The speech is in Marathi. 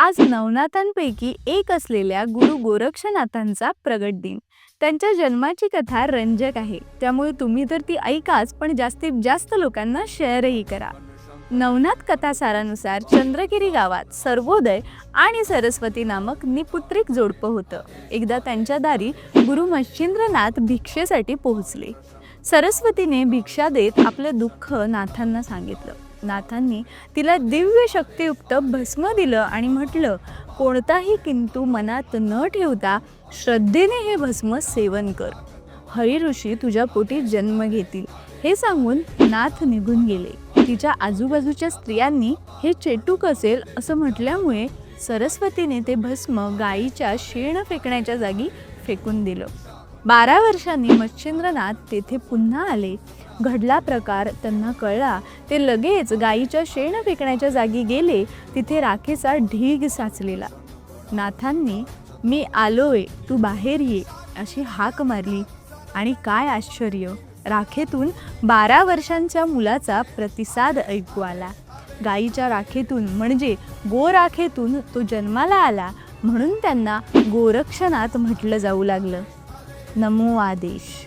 आज नवनाथांपैकी एक असलेल्या गुरु गोरक्षनाथांचा प्रगट दिन. त्यांच्या जन्माची कथा रंजक आहे, त्यामुळे तुम्ही तर ती ऐकाच, पण जास्तीत जास्त लोकांना शेअरही करा. नवनाथ कथासारानुसार चंद्रगिरी गावात सर्वोदय आणि सरस्वती नामक निपुत्रिक जोडपं होतं. एकदा त्यांच्या दारी गुरु मच्छिंद्रनाथ भिक्षेसाठी पोहोचले. सरस्वतीने भिक्षा देत आपले दुःख नाथांना सांगितलं. नाथांनी तिला दिव्य शक्तियुक्त भस्म दिलं आणि म्हटलं, कोणताही किंतु मनात न ठेवता श्रद्धेने हे भस्म सेवन कर. हरी ऋषी तुझ्या पोटी जन्म घेतील. हे सांगून नाथ निघून गेले. तिच्या आजूबाजूच्या स्त्रियांनी हे चेटूक असेल असं म्हटल्यामुळे सरस्वतीने ते भस्म गायीच्या शेण फेकण्याच्या जागी फेकून दिलं. 12 वर्षांनी मच्छिंद्रनाथ तेथे पुन्हा आले. घडला प्रकार त्यांना कळला. ते लगेच गायीच्या शेण फेकण्याच्या जागी गेले. तिथे राखेचा ढीग साचलेला. नाथांनी मी आलोय, तू बाहेर ये अशी हाक मारली आणि काय आश्चर्य, राखेतून 12 वर्षांच्या मुलाचा प्रतिसाद ऐकू आला. गायीच्या राखेतून म्हणजे गोराखेतून तो जन्माला आला, म्हणून त्यांना गोरक्षनाथ म्हटलं जाऊ लागलं. नमो आदेश.